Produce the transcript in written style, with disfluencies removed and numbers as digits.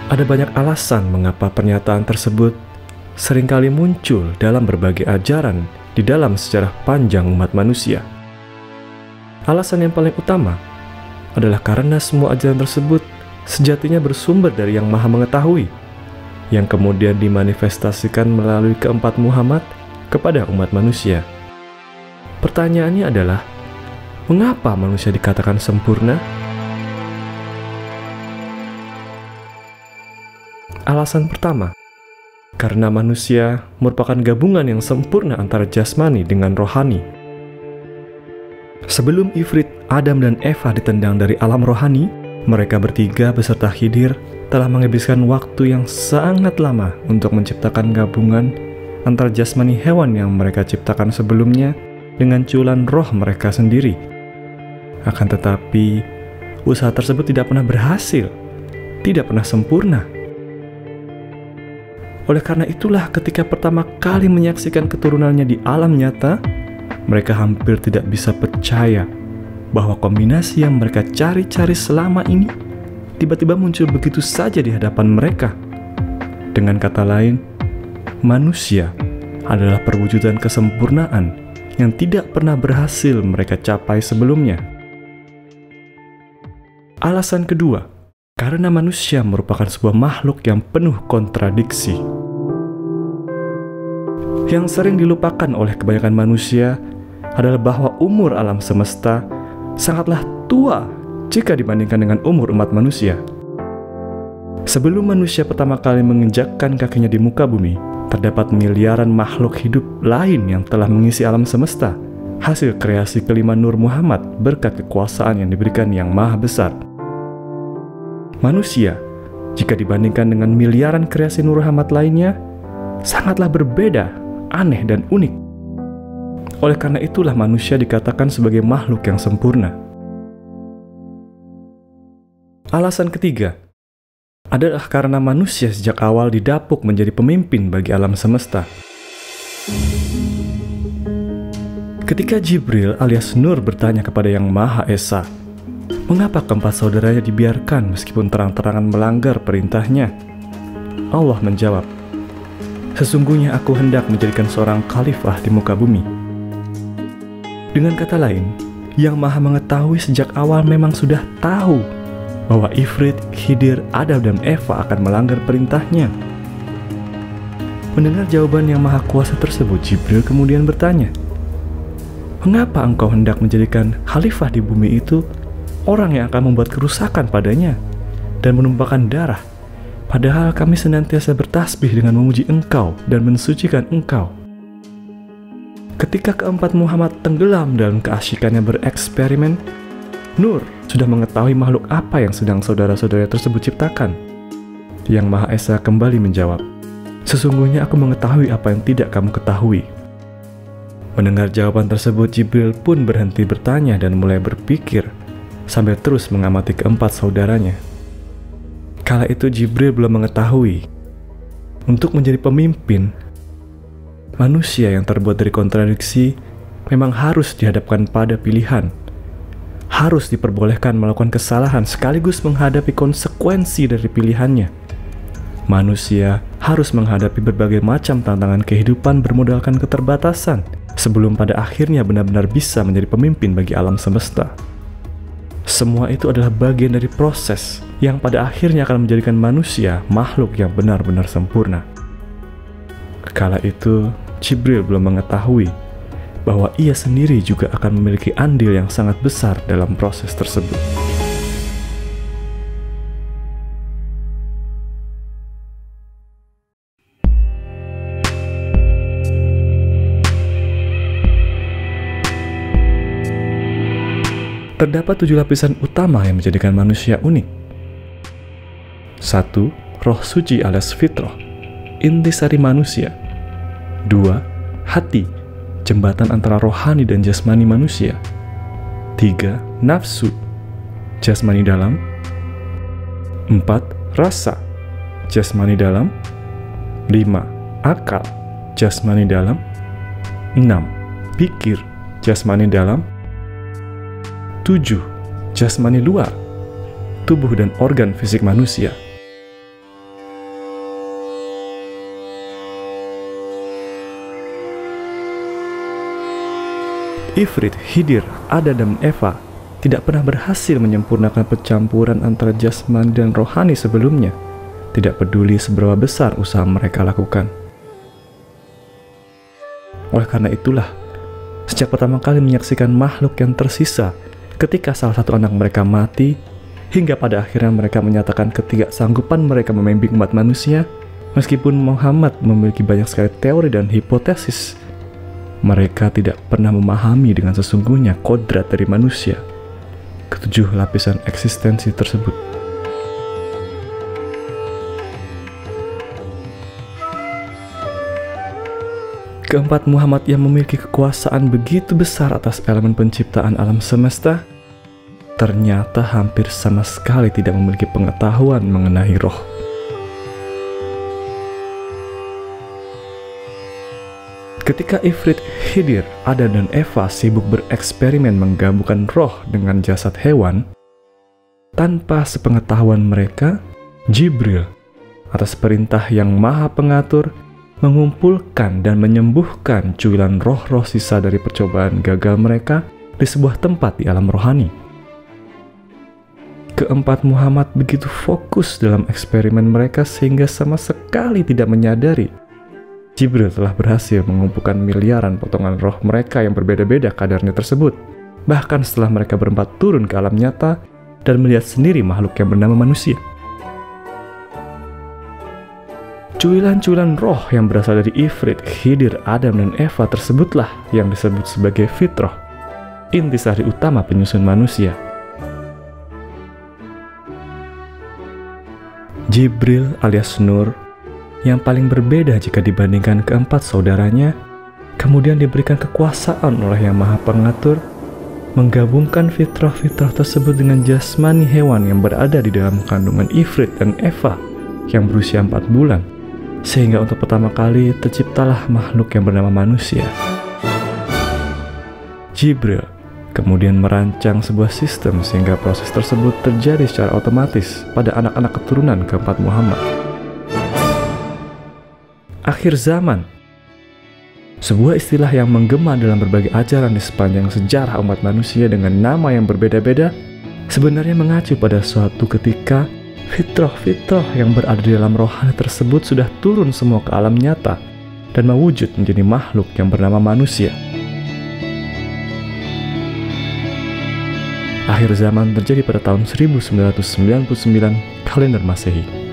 Ada banyak alasan mengapa pernyataan tersebut seringkali muncul dalam berbagai ajaran di dalam sejarah panjang umat manusia. Alasan yang paling utama adalah karena semua ajaran tersebut sejatinya bersumber dari Yang Maha Mengetahui, yang kemudian dimanifestasikan melalui keempat Muhammad kepada umat manusia. Pertanyaannya adalah, mengapa manusia dikatakan sempurna? Alasan pertama, karena manusia merupakan gabungan yang sempurna antara jasmani dengan rohani. Sebelum Ifrit, Adam dan Eva ditendang dari alam rohani, mereka bertiga beserta Khidir telah menghabiskan waktu yang sangat lama untuk menciptakan gabungan antara jasmani hewan yang mereka ciptakan sebelumnya dengan culan roh mereka sendiri. Akan tetapi, usaha tersebut tidak pernah berhasil, tidak pernah sempurna. Oleh karena itulah ketika pertama kali menyaksikan keturunannya di alam nyata, mereka hampir tidak bisa percaya bahwa kombinasi yang mereka cari-cari selama ini tiba-tiba muncul begitu saja di hadapan mereka. Dengan kata lain, manusia adalah perwujudan kesempurnaan yang tidak pernah berhasil mereka capai sebelumnya. Alasan kedua, karena manusia merupakan sebuah makhluk yang penuh kontradiksi. Yang sering dilupakan oleh kebanyakan manusia adalah bahwa umur alam semesta sangatlah tua jika dibandingkan dengan umur umat manusia. Sebelum manusia pertama kali menginjakkan kakinya di muka bumi, terdapat miliaran makhluk hidup lain yang telah mengisi alam semesta, hasil kreasi kelima Nur Muhammad berkat kekuasaan yang diberikan Yang Maha Besar. Manusia, jika dibandingkan dengan miliaran kreasi Nur Muhammad lainnya, sangatlah berbeda, aneh dan unik. Oleh karena itulah manusia dikatakan sebagai makhluk yang sempurna. Alasan ketiga adalah karena manusia sejak awal didapuk menjadi pemimpin bagi alam semesta. Ketika Jibril alias Nur bertanya kepada Yang Maha Esa, mengapa keempat saudaranya dibiarkan meskipun terang-terangan melanggar perintahnya? Allah menjawab, sesungguhnya aku hendak menjadikan seorang khalifah di muka bumi. Dengan kata lain, Yang Maha Mengetahui sejak awal memang sudah tahu bahwa Ifrit, Khidir, Adam, dan Eva akan melanggar perintahnya. Mendengar jawaban Yang Maha Kuasa tersebut, Jibril kemudian bertanya, mengapa engkau hendak menjadikan khalifah di bumi itu orang yang akan membuat kerusakan padanya dan menumpahkan darah, padahal kami senantiasa bertasbih dengan memuji engkau dan mensucikan engkau. Ketika keempat Muhammad tenggelam dalam keasyikannya bereksperimen, Nur sudah mengetahui makhluk apa yang sedang saudara-saudara tersebut ciptakan. Yang Maha Esa kembali menjawab, sesungguhnya aku mengetahui apa yang tidak kamu ketahui. Mendengar jawaban tersebut, Jibril pun berhenti bertanya dan mulai berpikir sambil terus mengamati keempat saudaranya. Kala itu Jibril belum mengetahui, untuk menjadi pemimpin, manusia yang terbuat dari kontradiksi memang harus dihadapkan pada pilihan, harus diperbolehkan melakukan kesalahan sekaligus menghadapi konsekuensi dari pilihannya. Manusia harus menghadapi berbagai macam tantangan kehidupan bermodalkan keterbatasan sebelum pada akhirnya benar-benar bisa menjadi pemimpin bagi alam semesta. Semua itu adalah bagian dari proses yang pada akhirnya akan menjadikan manusia makhluk yang benar-benar sempurna. Kala itu, Jibril belum mengetahui bahwa ia sendiri juga akan memiliki andil yang sangat besar dalam proses tersebut. Terdapat 7 lapisan utama yang menjadikan manusia unik. 1. Roh suci alias fitrah, intisari manusia. 2. Hati, jembatan antara rohani dan jasmani manusia. 3. Nafsu, jasmani dalam. 4. Rasa, jasmani dalam. 5. Akal, jasmani dalam. 6. Pikir, jasmani dalam. 7. Jasmani luar, tubuh dan organ fisik manusia. Ifrit, Khidir, Adam, dan Eva tidak pernah berhasil menyempurnakan pencampuran antara jasmani dan rohani sebelumnya, tidak peduli seberapa besar usaha mereka lakukan. Oleh karena itulah, sejak pertama kali menyaksikan makhluk yang tersisa ketika salah satu anak mereka mati, hingga pada akhirnya mereka menyatakan ketidaksanggupan mereka membimbing umat manusia, meskipun Muhammad memiliki banyak sekali teori dan hipotesis, mereka tidak pernah memahami dengan sesungguhnya kodrat dari manusia, ketujuh lapisan eksistensi tersebut. Keempat Muhammad yang memiliki kekuasaan begitu besar atas elemen penciptaan alam semesta, ternyata hampir sama sekali tidak memiliki pengetahuan mengenai roh. Ketika Ifrit, Khidir, Adam, dan Eva sibuk bereksperimen menggabungkan roh dengan jasad hewan, tanpa sepengetahuan mereka, Jibril, atas perintah yang maha pengatur, mengumpulkan dan menyembuhkan cuilan roh-roh sisa dari percobaan gagal mereka di sebuah tempat di alam rohani. Keempat Muhammad begitu fokus dalam eksperimen mereka sehingga sama sekali tidak menyadari Jibril telah berhasil mengumpulkan miliaran potongan roh mereka yang berbeda-beda kadarnya tersebut. Bahkan setelah mereka berempat turun ke alam nyata dan melihat sendiri makhluk yang bernama manusia. Cuilan-cuilan roh yang berasal dari Ifrit, Khidir, Adam, dan Eva tersebutlah yang disebut sebagai fitrah, intisari utama penyusun manusia. Jibril alias Nur, yang paling berbeda jika dibandingkan keempat saudaranya, kemudian diberikan kekuasaan oleh Yang Maha Pengatur, menggabungkan fitrah-fitrah tersebut dengan jasmani hewan yang berada di dalam kandungan Ifrit dan Eva yang berusia 4 bulan. Sehingga untuk pertama kali terciptalah makhluk yang bernama manusia. Jibril kemudian merancang sebuah sistem sehingga proses tersebut terjadi secara otomatis pada anak-anak keturunan keempat Muhammad. Akhir zaman, sebuah istilah yang menggema dalam berbagai ajaran di sepanjang sejarah umat manusia dengan nama yang berbeda-beda, sebenarnya mengacu pada suatu ketika fitrah-fitrah yang berada di dalam rohani tersebut sudah turun semua ke alam nyata dan mewujud menjadi makhluk yang bernama manusia. Akhir zaman terjadi pada tahun 1999 kalender Masehi.